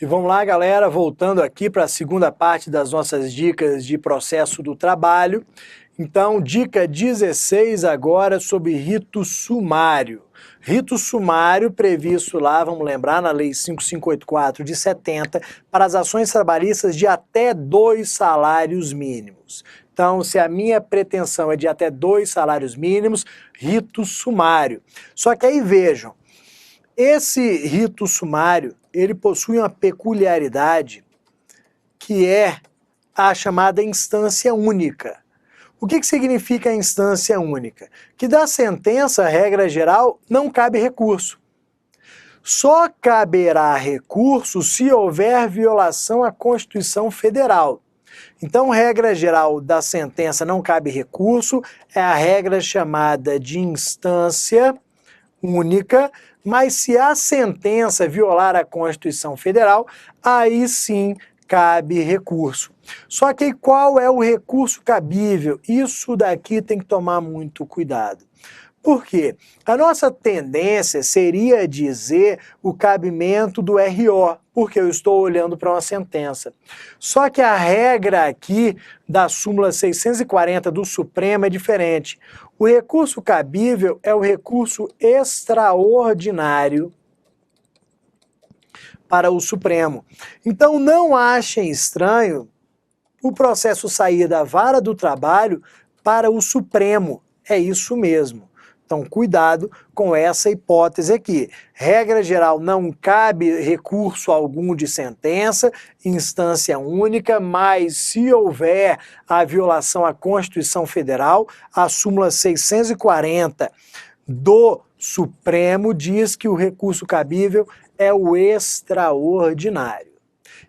E vamos lá, galera, voltando aqui para a segunda parte das nossas dicas de processo do trabalho. Então, dica 16 agora sobre rito sumário. Rito sumário previsto lá, vamos lembrar, na Lei 5584 de 70, para as ações trabalhistas de até 2 salários mínimos. Então, se a minha pretensão é de até 2 salários mínimos, rito sumário. Só que aí vejam, esse rito sumário, ele possui uma peculiaridade que é a chamada instância única. O que significa a instância única? Que da sentença, regra geral, não cabe recurso. Só caberá recurso se houver violação à Constituição Federal. Então, regra geral da sentença não cabe recurso, é a regra chamada de instância única, mas se a sentença violar a Constituição Federal, aí sim cabe recurso. Só que qual é o recurso cabível? Isso daqui tem que tomar muito cuidado. Por quê? A nossa tendência seria dizer o cabimento do RO, porque eu estou olhando para uma sentença. Só que a regra aqui da súmula 640 do Supremo é diferente. O recurso cabível é o recurso extraordinário para o Supremo. Então não achem estranho o processo sair da vara do trabalho para o Supremo. É isso mesmo. Então, cuidado com essa hipótese aqui. Regra geral, não cabe recurso algum de sentença, instância única, mas se houver a violação à Constituição Federal, a súmula 640 do Supremo diz que o recurso cabível é o extraordinário.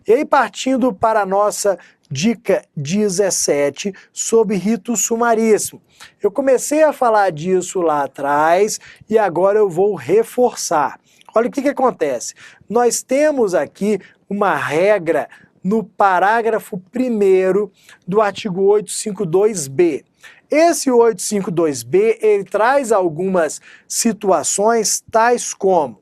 E aí, partindo para a nossa dica 17 sobre rito sumaríssimo. Eu comecei a falar disso lá atrás e agora eu vou reforçar. Olha o que acontece. Nós temos aqui uma regra no parágrafo 1º do artigo 852B. Esse 852B, ele traz algumas situações tais como: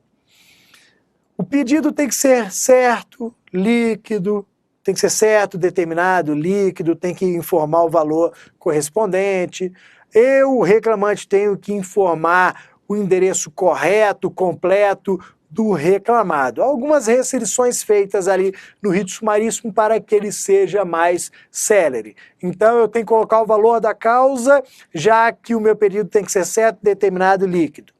o pedido tem que ser certo, líquido, tem que ser certo, determinado, líquido, tem que informar o valor correspondente. Eu, reclamante, tenho que informar o endereço correto, completo do reclamado. Algumas restrições feitas ali no rito sumaríssimo para que ele seja mais célere. Então eu tenho que colocar o valor da causa, já que o meu pedido tem que ser certo, determinado e líquido.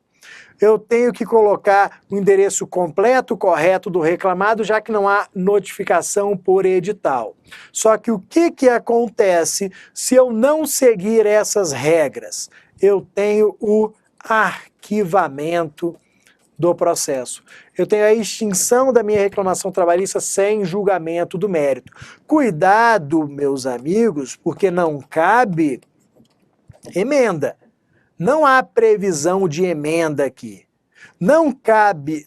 Eu tenho que colocar o endereço completo, correto do reclamado, já que não há notificação por edital. Só que o que acontece se eu não seguir essas regras? Eu tenho o arquivamento do processo. Eu tenho a extinção da minha reclamação trabalhista sem julgamento do mérito. Cuidado, meus amigos, porque não cabe emenda. Não há previsão de emenda aqui. Não cabe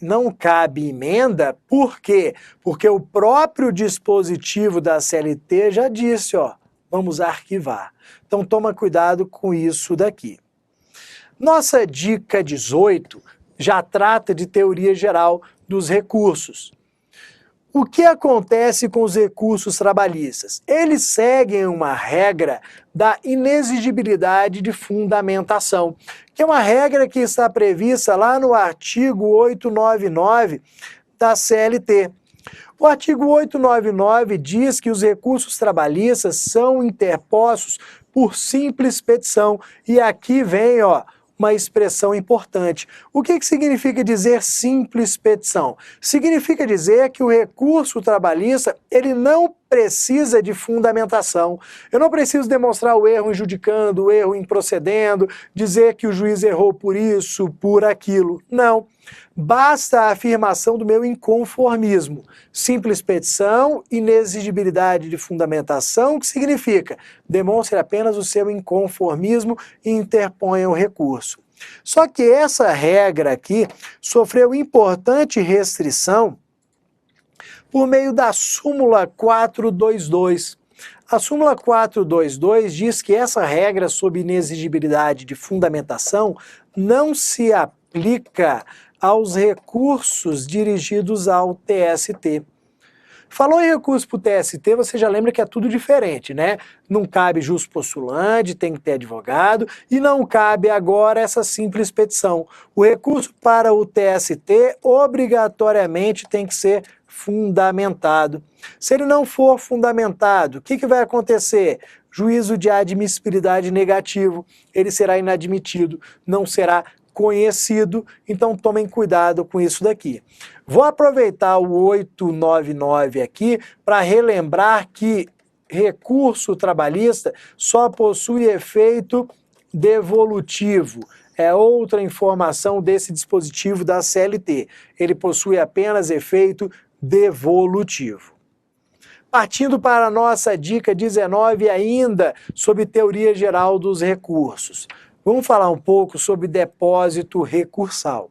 emenda, por quê? Porque o próprio dispositivo da CLT já disse, ó, vamos arquivar. Então toma cuidado com isso daqui. Nossa dica 18 já trata de teoria geral dos recursos. O que acontece com os recursos trabalhistas? Eles seguem uma regra da inexigibilidade de fundamentação, que é uma regra que está prevista lá no artigo 899 da CLT. O artigo 899 diz que os recursos trabalhistas são interpostos por simples petição. E aqui vem, ó, uma expressão importante. O que significa dizer simples petição? Significa dizer que o recurso trabalhista, ele não precisa de fundamentação. Eu não preciso demonstrar o erro em judicando, o erro em procedendo, dizer que o juiz errou por isso, por aquilo. Não. Basta a afirmação do meu inconformismo. Simples petição, inexigibilidade de fundamentação, que significa demonstre apenas o seu inconformismo e interponha o recurso. Só que essa regra aqui sofreu importante restrição por meio da súmula 422. A súmula 422 diz que essa regra sobre inexigibilidade de fundamentação não se aplica aos recursos dirigidos ao TST. Falou em recurso para o TST, você já lembra que é tudo diferente, né? Não cabe jus postulante, tem que ter advogado, e não cabe agora essa simples petição. O recurso para o TST obrigatoriamente tem que ser fundamentado. Se ele não for fundamentado, o que vai acontecer? Juízo de admissibilidade negativo, ele será inadmitido, não será conhecido, então tomem cuidado com isso daqui. Vou aproveitar o 899 aqui para relembrar que recurso trabalhista só possui efeito devolutivo. É outra informação desse dispositivo da CLT. Ele possui apenas efeito devolutivo. Partindo para a nossa dica 19 ainda sobre teoria geral dos recursos. Vamos falar um pouco sobre depósito recursal.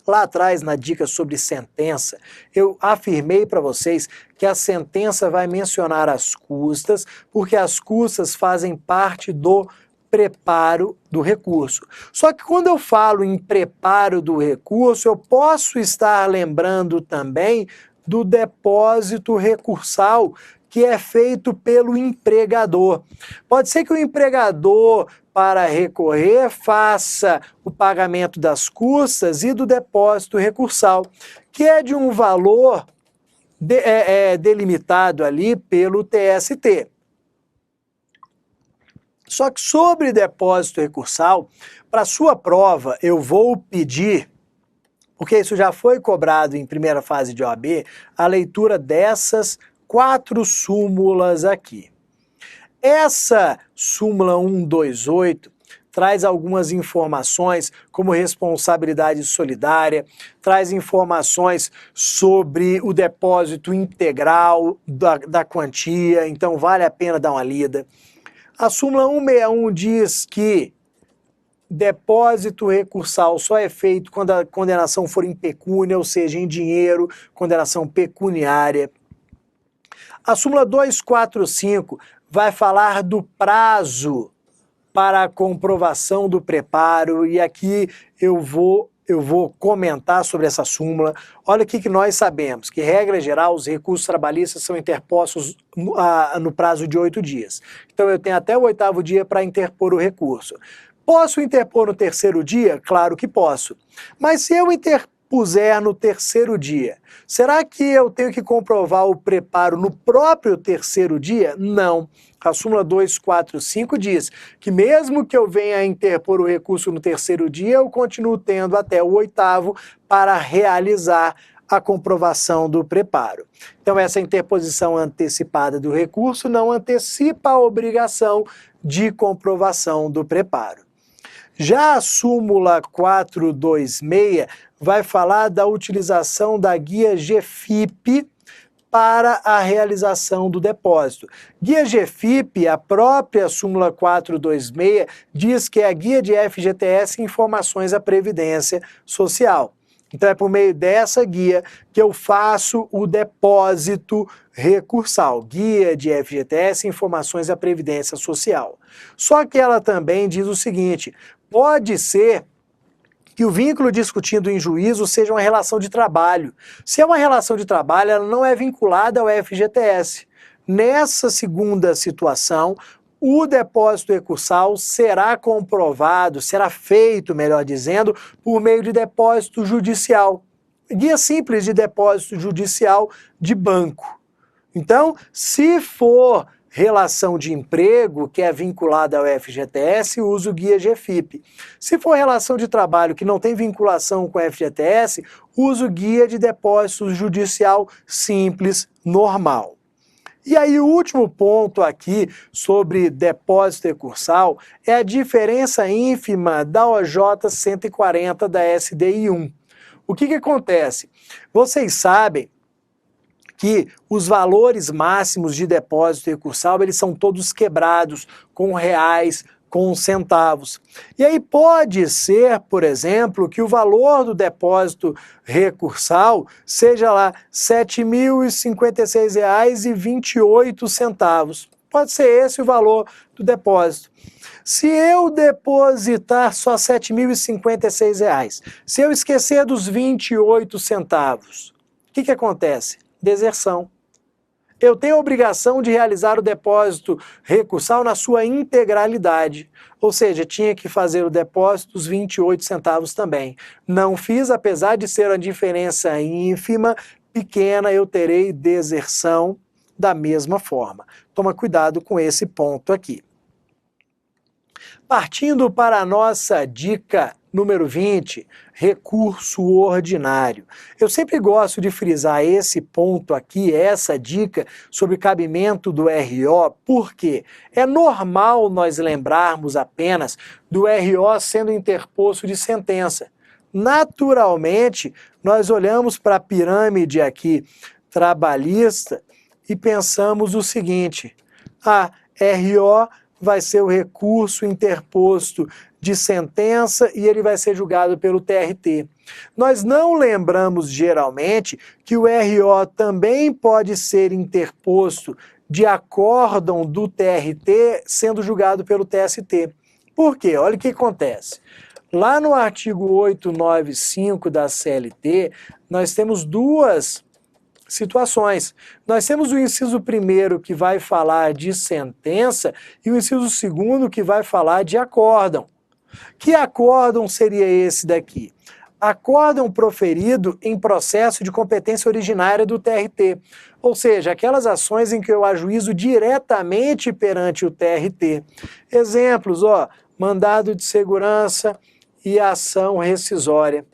Lá atrás, na dica sobre sentença, eu afirmei para vocês que a sentença vai mencionar as custas, porque as custas fazem parte do preparo do recurso. Só que quando eu falo em preparo do recurso, eu posso estar lembrando também do depósito recursal, que é feito pelo empregador. Pode ser que o empregador, para recorrer, faça o pagamento das custas e do depósito recursal, que é de um valor delimitado ali pelo TST. Só que sobre depósito recursal, para sua prova, eu vou pedir, porque isso já foi cobrado em primeira fase de OAB, a leitura dessas 4 súmulas aqui. Essa súmula 128 traz algumas informações como responsabilidade solidária, traz informações sobre o depósito integral da quantia, então vale a pena dar uma lida. A súmula 161 diz que depósito recursal só é feito quando a condenação for em pecúnia, ou seja, em dinheiro, condenação pecuniária. A súmula 245 vai falar do prazo para a comprovação do preparo, e aqui eu vou comentar sobre essa súmula. Olha o que nós sabemos, que regra geral os recursos trabalhistas são interpostos no prazo de 8 dias. Então eu tenho até o 8º dia para interpor o recurso. Posso interpor no 3º dia? Claro que posso. Mas se eu interpuser no 3º dia, será que eu tenho que comprovar o preparo no próprio 3º dia? Não. A súmula 245 diz que mesmo que eu venha a interpor o recurso no 3º dia, eu continuo tendo até o 8º para realizar a comprovação do preparo. Então essa interposição antecipada do recurso não antecipa a obrigação de comprovação do preparo. Já a súmula 426 vai falar da utilização da guia GFIP para a realização do depósito. Guia GFIP, a própria súmula 426, diz que é a guia de FGTS Informações à Previdência Social. Então é por meio dessa guia que eu faço o depósito recursal. Guia de FGTS Informações à Previdência Social. Só que ela também diz o seguinte, pode ser que o vínculo discutido em juízo seja uma relação de trabalho. Se é uma relação de trabalho, ela não é vinculada ao FGTS. Nessa segunda situação, o depósito recursal será comprovado, será feito, melhor dizendo, por meio de depósito judicial. Guia simples de depósito judicial de banco. Então, se for relação de emprego, que é vinculada ao FGTS, usa o guia GFIP. Se for relação de trabalho que não tem vinculação com o FGTS, usa o guia de depósito judicial simples, normal. E aí o último ponto aqui sobre depósito recursal é a diferença ínfima da OJ 140 da SDI 1. O que acontece? Vocês sabem que os valores máximos de depósito recursal, eles são todos quebrados com reais, com centavos. E aí pode ser, por exemplo, que o valor do depósito recursal seja lá R$ 7.056,28. Pode ser esse o valor do depósito. Se eu depositar só R$ 7.056, se eu esquecer dos 28 centavos, o que acontece? deserção. Eu tenho a obrigação de realizar o depósito recursal na sua integralidade, ou seja, tinha que fazer o depósito dos 28 centavos também. Não fiz, apesar de ser uma diferença ínfima, pequena, eu terei deserção da mesma forma. Toma cuidado com esse ponto aqui. Partindo para a nossa dica número 20, recurso ordinário. Eu sempre gosto de frisar esse ponto aqui, essa dica sobre cabimento do RO, porque é normal nós lembrarmos apenas do RO sendo interposto de sentença. Naturalmente, nós olhamos para a pirâmide aqui trabalhista e pensamos o seguinte: RO vai ser o recurso interposto de sentença e ele vai ser julgado pelo TRT. Nós não lembramos geralmente que o RO também pode ser interposto de acórdão do TRT sendo julgado pelo TST. Por quê? Olha o que acontece. Lá no artigo 895 da CLT, nós temos duas situações. Nós temos o inciso 1º que vai falar de sentença e o inciso 2º que vai falar de acórdão. Que acórdão seria esse daqui? Acórdão proferido em processo de competência originária do TRT, ou seja, aquelas ações em que eu ajuizo diretamente perante o TRT. Exemplos, mandado de segurança e ação rescisória.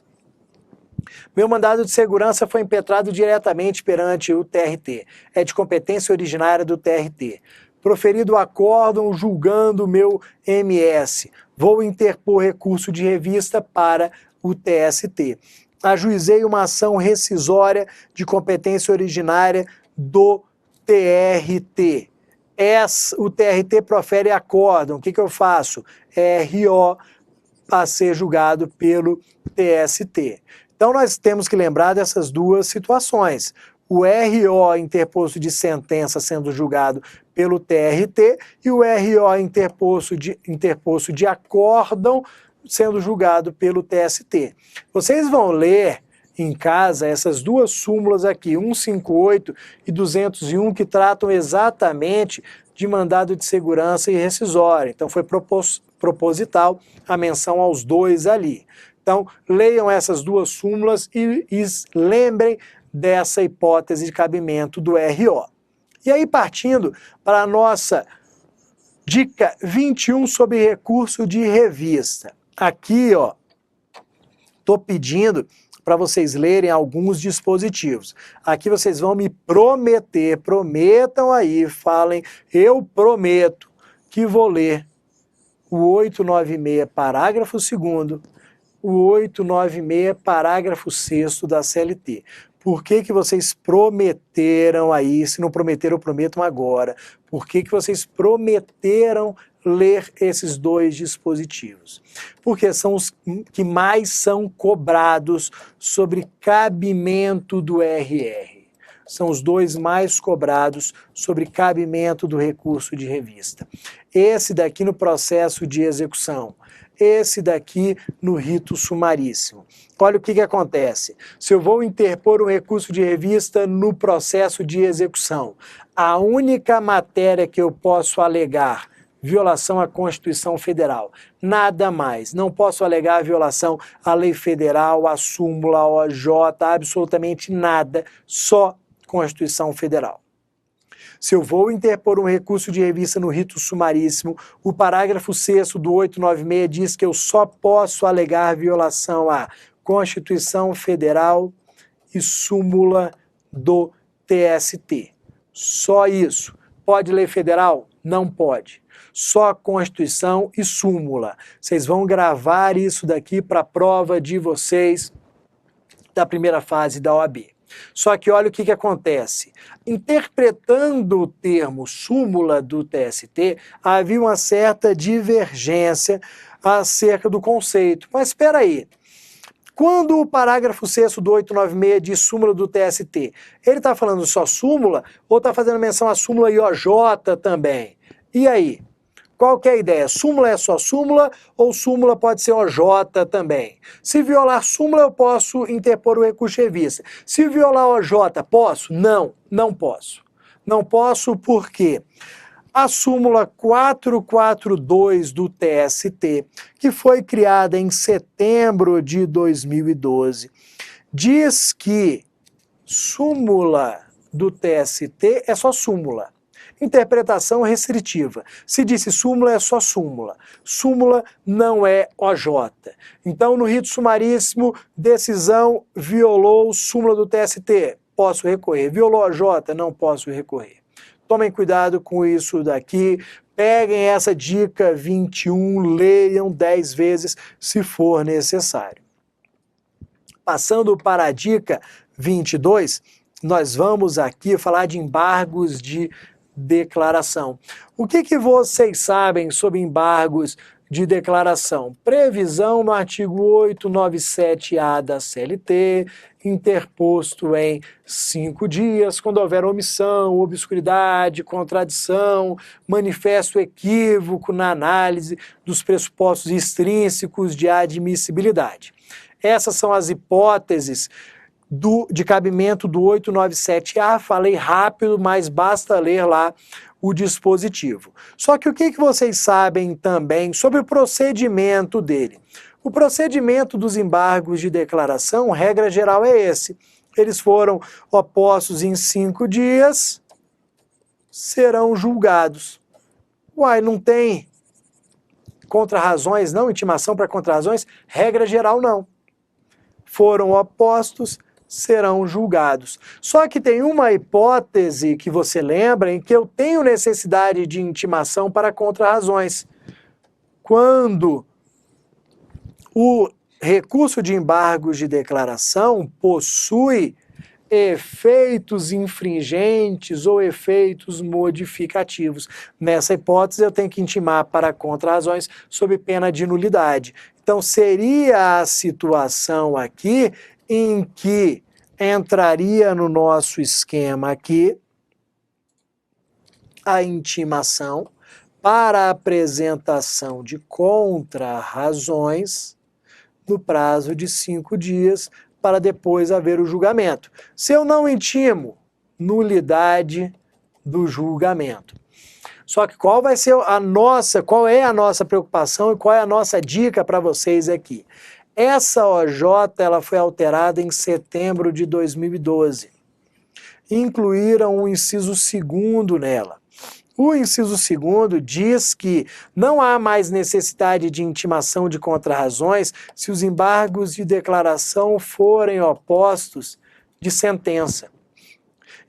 Meu mandado de segurança foi impetrado diretamente perante o TRT. É de competência originária do TRT. Proferido acórdão julgando o meu MS. Vou interpor recurso de revista para o TST. Ajuizei uma ação rescisória de competência originária do TRT. O TRT profere acórdão. O que eu faço? RO a ser julgado pelo TST. Então nós temos que lembrar dessas duas situações. O RO interposto de sentença sendo julgado pelo TRT e o RO interposto de acórdão sendo julgado pelo TST. Vocês vão ler em casa essas duas súmulas aqui, 158 e 201, que tratam exatamente de mandado de segurança e rescisória. Então foi proposital a menção aos dois ali. Então, leiam essas duas súmulas e lembrem dessa hipótese de cabimento do RO. E aí, partindo para a nossa dica 21 sobre recurso de revista. Aqui, estou pedindo para vocês lerem alguns dispositivos. Aqui vocês vão me prometam aí, falem, eu prometo que vou ler o 896, parágrafo 2º, o 896, parágrafo 6º da CLT. Por que vocês prometeram aí? Se não prometeram, prometam agora. Por que vocês prometeram ler esses dois dispositivos? Porque são os que mais são cobrados sobre cabimento do RR. São os dois mais cobrados sobre cabimento do recurso de revista. Esse daqui no processo de execução. Esse daqui no rito sumaríssimo. Olha o que acontece. Se eu vou interpor um recurso de revista no processo de execução, a única matéria que eu posso alegar violação à Constituição Federal, nada mais. Não posso alegar violação à lei federal, à súmula, à OJ, absolutamente nada, só Constituição Federal. Se eu vou interpor um recurso de revista no rito sumaríssimo, o parágrafo 6º do 896 diz que eu só posso alegar violação à Constituição Federal e súmula do TST. Só isso. Pode lei federal? Não pode. Só Constituição e súmula. Vocês vão gravar isso daqui para a prova de vocês da primeira fase da OAB. Só que olha o que acontece. Interpretando o termo súmula do TST, havia uma certa divergência acerca do conceito. Mas espera aí. Quando o parágrafo 6º do 896 diz súmula do TST, ele está falando só súmula ou está fazendo menção à súmula IOJ também? E aí? qual que é a ideia? Súmula é só súmula ou súmula pode ser OJ também? Se violar súmula, eu posso interpor o recurso de revista. Se violar OJ, posso? Não, não posso. Não posso porque a súmula 442 do TST, que foi criada em setembro de 2012, diz que súmula do TST é só súmula. Interpretação restritiva. Se disse súmula, é só súmula. Súmula não é OJ. Então, no rito sumaríssimo, decisão violou súmula do TST. Posso recorrer. Violou OJ? Não posso recorrer. Tomem cuidado com isso daqui. Peguem essa dica 21, leiam 10 vezes se for necessário. Passando para a dica 22, nós vamos aqui falar de embargos de declaração. O que vocês sabem sobre embargos de declaração? Previsão no artigo 897-A da CLT, interposto em 5 dias, quando houver omissão, obscuridade, contradição, manifesto equívoco na análise dos pressupostos extrínsecos de admissibilidade. Essas são as hipóteses de cabimento do 897-A, falei rápido, mas basta ler lá o dispositivo. Só que o que vocês sabem também sobre o procedimento dele? O procedimento dos embargos de declaração, regra geral é esse. Eles foram opostos em 5 dias, serão julgados. Uai, não tem contrarrazões não? Intimação para contrarrazões? Regra geral não. Foram opostos, serão julgados. Só que tem uma hipótese que você lembra em que eu tenho necessidade de intimação para contrarrazões. Quando o recurso de embargos de declaração possui efeitos infringentes ou efeitos modificativos. Nessa hipótese, eu tenho que intimar para contrarrazões sob pena de nulidade. Então, seria a situação aqui em que entraria no nosso esquema aqui a intimação para apresentação de contrarrazões no prazo de 5 dias para depois haver o julgamento. Se eu não intimo, nulidade do julgamento. Só que qual é a nossa preocupação e qual é a nossa dica para vocês aqui? Essa OJ ela foi alterada em setembro de 2012. Incluíram o inciso 2º nela. O inciso 2º diz que não há mais necessidade de intimação de contrarrazões se os embargos de declaração forem opostos de sentença.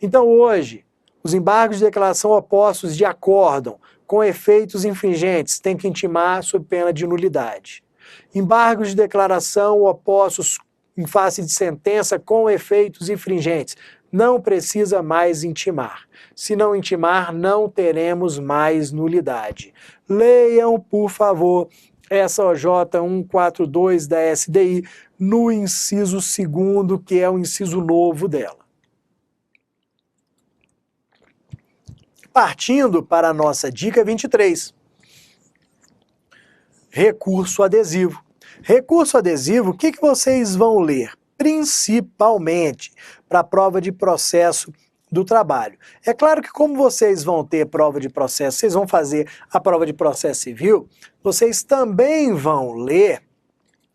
Então hoje, os embargos de declaração opostos de acórdão com efeitos infringentes têm que intimar sob pena de nulidade. Embargos de declaração opostos em face de sentença com efeitos infringentes não precisa mais intimar. Se não intimar, não teremos mais nulidade. Leiam, por favor, essa OJ 142 da SDI no inciso 2º, que é o inciso novo dela. Partindo para a nossa dica 23. Recurso adesivo. Recurso adesivo, o que vocês vão ler? Principalmente para a prova de processo do trabalho. É claro que como vocês vão ter prova de processo, vocês vão fazer a prova de processo civil, vocês também vão ler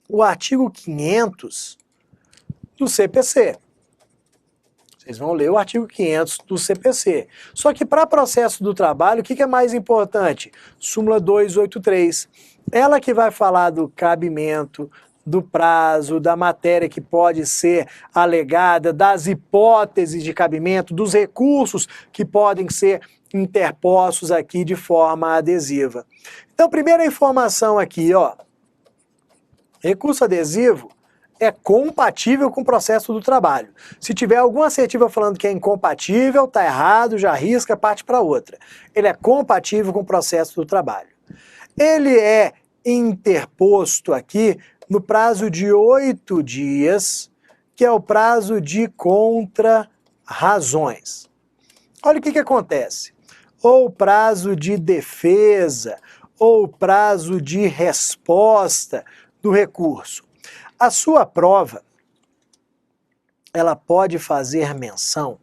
o artigo 500 do CPC. Vocês vão ler o artigo 500 do CPC. Só que para processo do trabalho, o que é mais importante? Súmula 283. Ela que vai falar do cabimento, do prazo, da matéria que pode ser alegada, das hipóteses de cabimento, dos recursos que podem ser interpostos aqui de forma adesiva. Então, primeira informação aqui, ó. Recurso adesivo é compatível com o processo do trabalho. Se tiver alguma assertiva falando que é incompatível, tá errado, já risca, parte para outra. Ele é compatível com o processo do trabalho. Ele é interposto aqui no prazo de 8 dias, que é o prazo de contrarrazões. Olha o que acontece. Ou prazo de defesa, ou prazo de resposta do recurso. A sua prova, ela pode fazer menção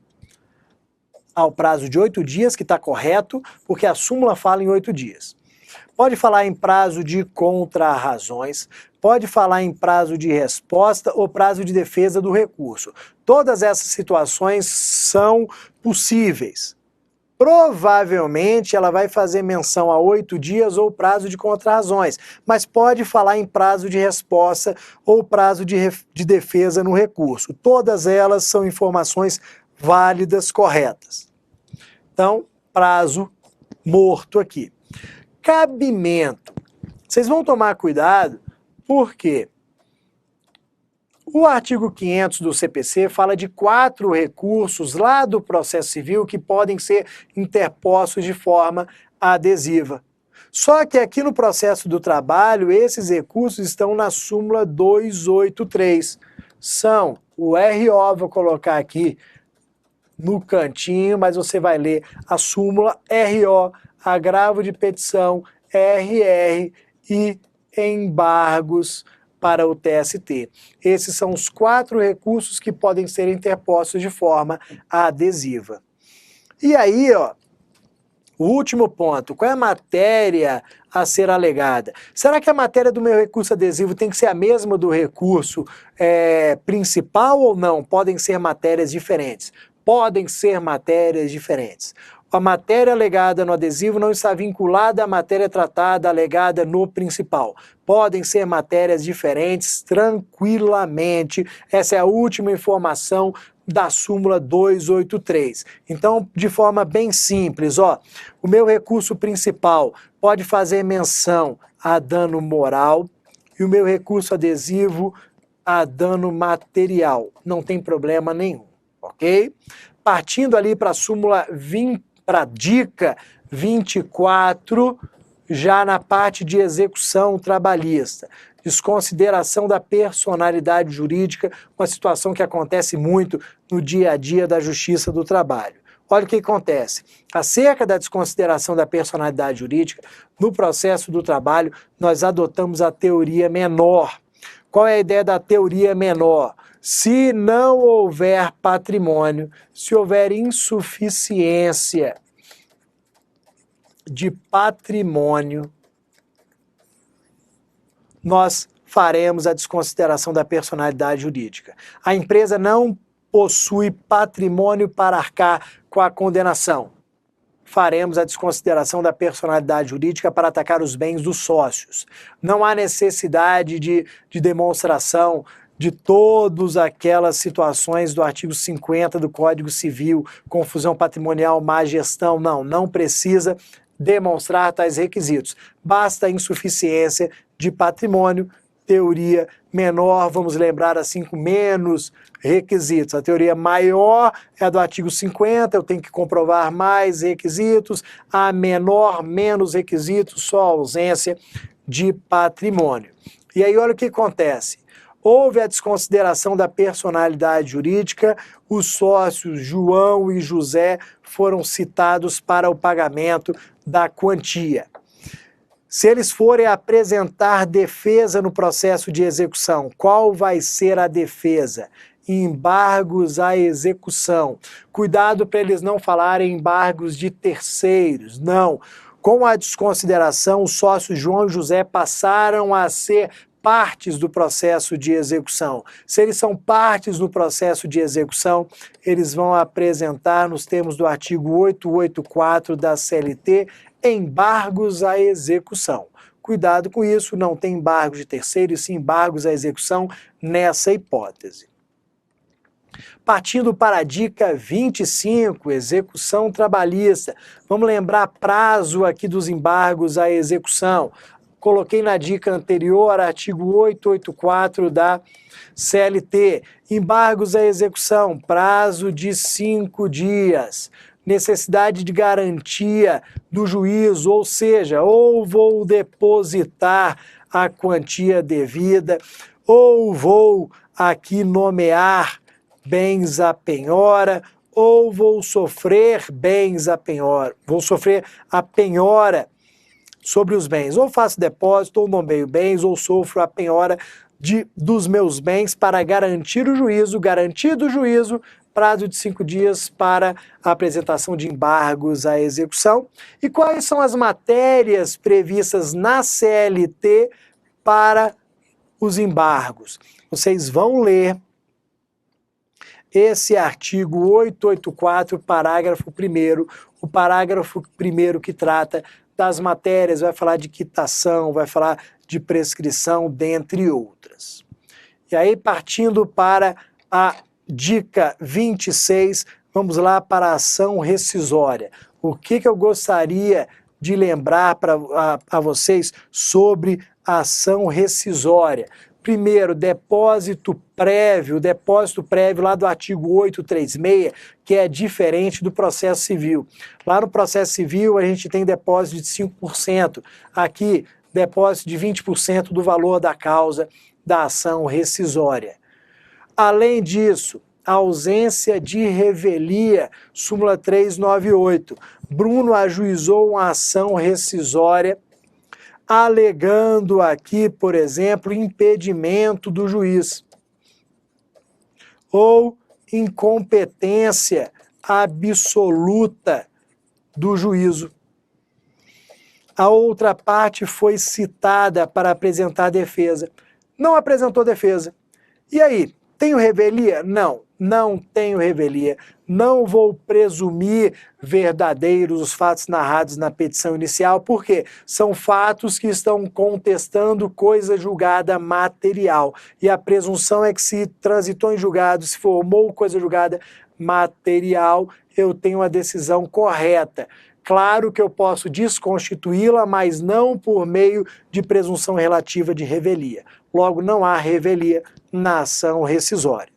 ao prazo de 8 dias, que está correto, porque a súmula fala em 8 dias. Pode falar em prazo de contrarrazões, pode falar em prazo de resposta ou prazo de defesa do recurso. Todas essas situações são possíveis. Provavelmente ela vai fazer menção a 8 dias ou prazo de contrarrazões, mas pode falar em prazo de resposta ou prazo de defesa no recurso. Todas elas são informações válidas, corretas. Então, prazo morto aqui. Cabimento. Vocês vão tomar cuidado porque o artigo 500 do CPC fala de 4 recursos lá do processo civil que podem ser interpostos de forma adesiva. Só que aqui no processo do trabalho, esses recursos estão na súmula 283. São o RO, vou colocar aqui no cantinho, mas você vai ler a súmula RO, agravo de petição, RR e embargos para o TST. Esses são os 4 recursos que podem ser interpostos de forma adesiva. E aí, ó, o último ponto, qual é a matéria a ser alegada? Será que a matéria do meu recurso adesivo tem que ser a mesma do recurso principal ou não? Podem ser matérias diferentes. Podem ser matérias diferentes. A matéria alegada no adesivo não está vinculada à matéria tratada alegada no principal. Podem ser matérias diferentes tranquilamente. Essa é a última informação da súmula 283. Então, de forma bem simples, ó, o meu recurso principal pode fazer menção a dano moral e o meu recurso adesivo a dano material. Não tem problema nenhum, ok? Partindo ali para a súmula 20, para a dica 24, já na parte de execução trabalhista. Desconsideração da personalidade jurídica, uma situação que acontece muito no dia a dia da Justiça do Trabalho. Olha o que acontece. Acerca da desconsideração da personalidade jurídica, no processo do trabalho, nós adotamos a teoria menor. Qual é a ideia da teoria menor? Se não houver patrimônio, se houver insuficiência de patrimônio, nós faremos a desconsideração da personalidade jurídica. A empresa não possui patrimônio para arcar com a condenação. Faremos a desconsideração da personalidade jurídica para atacar os bens dos sócios. Não há necessidade de demonstração de todas aquelas situações do artigo 50 do Código Civil, confusão patrimonial, má gestão, não precisa demonstrar tais requisitos. Basta a insuficiência de patrimônio, teoria menor, vamos lembrar assim, com menos requisitos. A teoria maior é a do artigo 50, eu tenho que comprovar mais requisitos, a menor, menos requisitos, só ausência de patrimônio. E aí olha o que acontece. Houve a desconsideração da personalidade jurídica, os sócios João e José foram citados para o pagamento da quantia. Se eles forem apresentar defesa no processo de execução, qual vai ser a defesa? Embargos à execução. Cuidado para eles não falarem embargos de terceiros, não. Com a desconsideração, os sócios João e José passaram a ser partes do processo de execução. Se eles são partes do processo de execução, eles vão apresentar, nos termos do artigo 884 da CLT, embargos à execução. Cuidado com isso, não tem embargos de terceiro, e sim embargos à execução nessa hipótese. Partindo para a dica 25, execução trabalhista. Vamos lembrar prazo aqui dos embargos à execução. Coloquei na dica anterior, artigo 884 da CLT. Embargos à execução, prazo de 5 dias. Necessidade de garantia do juiz, ou seja, ou vou depositar a quantia devida, ou vou aqui nomear bens à penhora, ou vou sofrer bens à penhora, vou sofrer a penhora sobre os bens. Ou faço depósito, ou nomeio bens, ou sofro a penhora dos meus bens para garantir o juízo, garantido o juízo, prazo de 5 dias para a apresentação de embargos à execução. E quais são as matérias previstas na CLT para os embargos? Vocês vão ler esse artigo 884, parágrafo 1º, o parágrafo 1º que trata das matérias, vai falar de quitação, vai falar de prescrição, dentre outras. E aí, partindo para a dica 26, vamos lá para a ação rescisória. O que eu gostaria de lembrar para vocês sobre a ação rescisória? Primeiro, depósito prévio lá do artigo 836, que é diferente do processo civil. Lá no processo civil a gente tem depósito de 5%, aqui depósito de 20% do valor da causa da ação rescisória. Além disso, a ausência de revelia, súmula 398. Bruno ajuizou uma ação rescisória alegando aqui, por exemplo, impedimento do juiz ou incompetência absoluta do juízo. A outra parte foi citada para apresentar defesa. Não apresentou defesa. E aí, tenho revelia? Não tenho revelia. Não vou presumir verdadeiros os fatos narrados na petição inicial, porque são fatos que estão contestando coisa julgada material. E a presunção é que se transitou em julgado, se formou coisa julgada material, eu tenho a decisão correta. Claro que eu posso desconstituí-la, mas não por meio de presunção relativa de revelia. Logo, não há revelia na ação rescisória.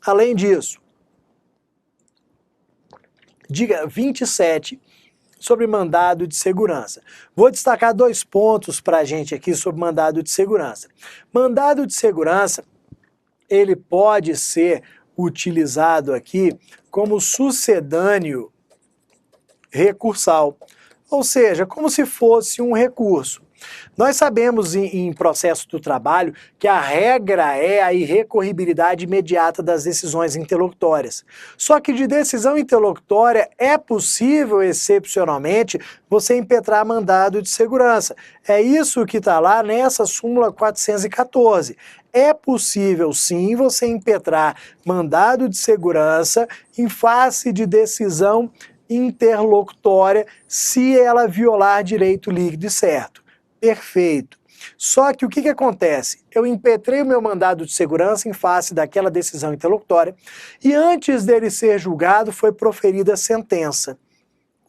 Além disso, dica 27, sobre mandado de segurança. Vou destacar 2 pontos para a gente aqui sobre mandado de segurança. Mandado de segurança, ele pode ser utilizado aqui como sucedâneo recursal, ou seja, como se fosse um recurso. Nós sabemos em processo do trabalho que a regra é a irrecorribilidade imediata das decisões interlocutórias. Só que de decisão interlocutória é possível, excepcionalmente, você impetrar mandado de segurança. É isso que está lá nessa súmula 414. É possível, sim, você impetrar mandado de segurança em face de decisão interlocutória se ela violar direito líquido e certo. Perfeito. Só que o que acontece? Eu impetrei o meu mandado de segurança em face daquela decisão interlocutória e antes dele ser julgado foi proferida a sentença.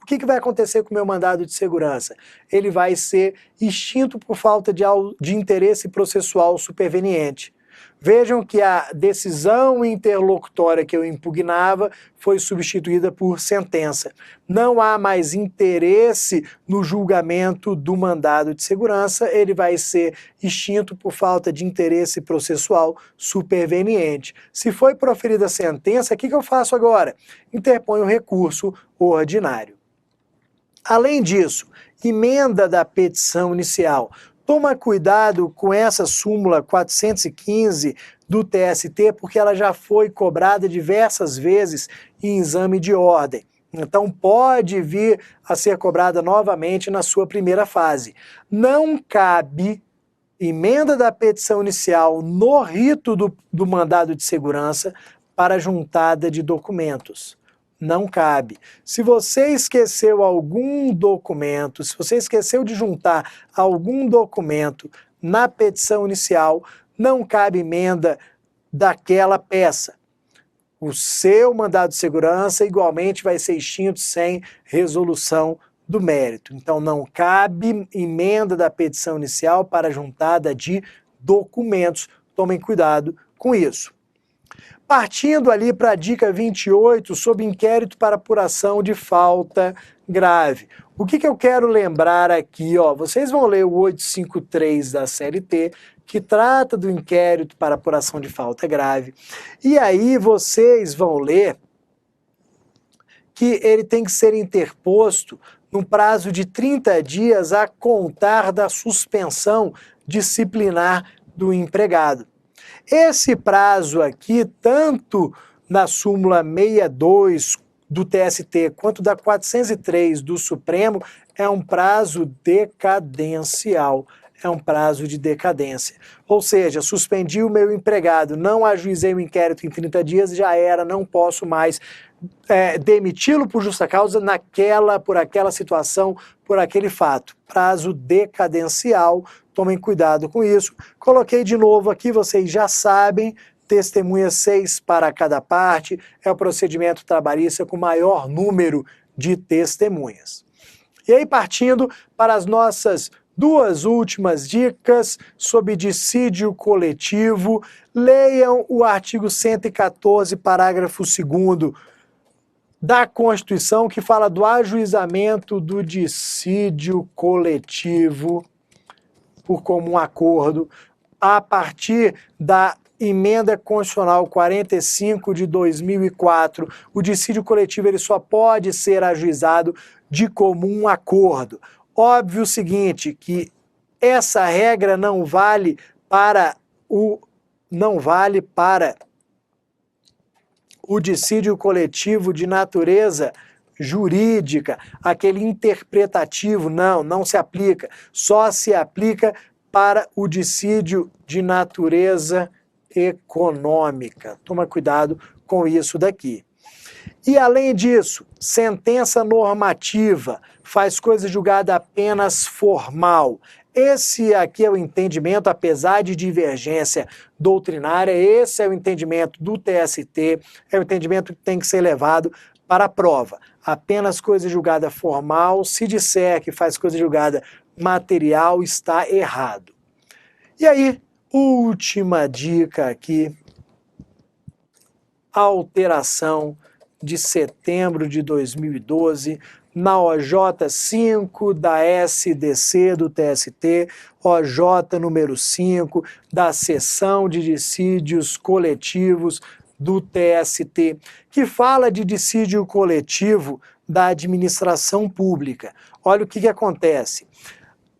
O que vai acontecer com o meu mandado de segurança? Ele vai ser extinto por falta de interesse processual superveniente. Vejam que a decisão interlocutória que eu impugnava foi substituída por sentença. Não há mais interesse no julgamento do mandado de segurança, ele vai ser extinto por falta de interesse processual superveniente. Se foi proferida a sentença, o que eu faço agora? Interponho recurso ordinário. Além disso, emenda da petição inicial. Toma cuidado com essa súmula 415 do TST, porque ela já foi cobrada diversas vezes em exame de ordem. Então pode vir a ser cobrada novamente na sua primeira fase. Não cabe emenda da petição inicial no rito do mandado de segurança para juntada de documentos. Não cabe. Se você esqueceu algum documento, se você esqueceu de juntar algum documento na petição inicial, não cabe emenda daquela peça. O seu mandado de segurança igualmente vai ser extinto sem resolução do mérito. Então não cabe emenda da petição inicial para juntada de documentos. Tomem cuidado com isso. Partindo ali para a dica 28 sobre inquérito para apuração de falta grave. O que eu quero lembrar aqui? Vocês vão ler o 853 da CLT, que trata do inquérito para apuração de falta grave. E aí vocês vão ler que ele tem que ser interposto no prazo de 30 dias a contar da suspensão disciplinar do empregado. Esse prazo aqui, tanto na súmula 62 do TST quanto da 403 do Supremo, é um prazo decadencial. É um prazo de decadência. Ou seja, suspendi o meu empregado, não ajuizei o inquérito em 30 dias, já era, não posso mais demiti-lo por justa causa por aquela situação, por aquele fato. Prazo decadencial, tomem cuidado com isso. Coloquei de novo aqui, vocês já sabem, testemunhas 6 para cada parte, é o procedimento trabalhista com maior número de testemunhas. E aí, partindo para as nossas duas últimas dicas sobre dissídio coletivo, leiam o artigo 114, parágrafo 2º da Constituição, que fala do ajuizamento do dissídio coletivo por comum acordo, a partir da Emenda Constitucional 45 de 2004, o dissídio coletivo ele só pode ser ajuizado de comum acordo. Óbvio o seguinte, que essa regra não vale para o dissídio coletivo de natureza jurídica, aquele interpretativo, não se aplica. Só se aplica para o dissídio de natureza econômica. Toma cuidado com isso daqui. E além disso, sentença normativa faz coisa julgada apenas formal. Esse aqui é o entendimento, apesar de divergência doutrinária, esse é o entendimento do TST, é o entendimento que tem que ser levado para a prova. Apenas coisa julgada formal, se disser que faz coisa julgada material, está errado. E aí, última dica aqui, alteração de setembro de 2012, na OJ 5 da SDC do TST, OJ número 5 da Seção de Dissídios Coletivos do TST, que fala de dissídio coletivo da administração pública. Olha o que acontece.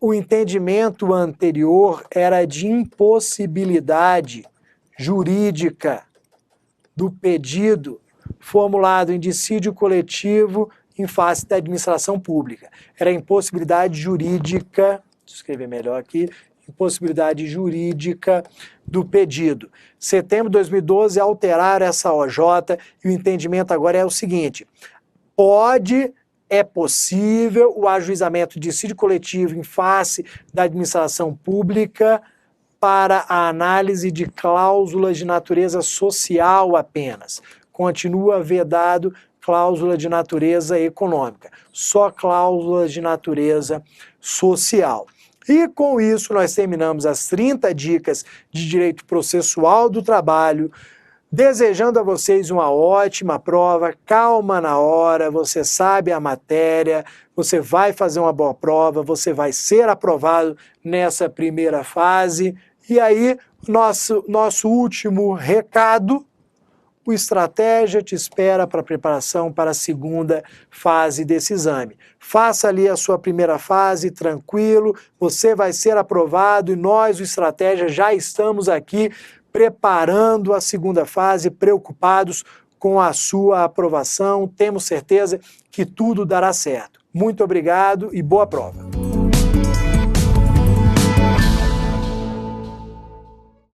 O entendimento anterior era de impossibilidade jurídica do pedido formulado em dissídio coletivo em face da administração pública. Era impossibilidade jurídica, deixa eu escrever melhor aqui, impossibilidade jurídica do pedido. Setembro de 2012 alteraram essa OJ e o entendimento agora é o seguinte, é possível o ajuizamento de dissídio coletivo em face da administração pública para a análise de cláusulas de natureza social apenas. Continua vedado cláusula de natureza econômica, só cláusulas de natureza social. E com isso nós terminamos as 30 dicas de direito processual do trabalho, desejando a vocês uma ótima prova, calma na hora, você sabe a matéria, você vai fazer uma boa prova, você vai ser aprovado nessa primeira fase. E aí, nosso último recado, o Estratégia te espera para a preparação para a segunda fase desse exame. Faça ali a sua primeira fase, tranquilo, você vai ser aprovado e nós, o Estratégia, já estamos aqui preparando a segunda fase, preocupados com a sua aprovação. Temos certeza que tudo dará certo. Muito obrigado e boa prova.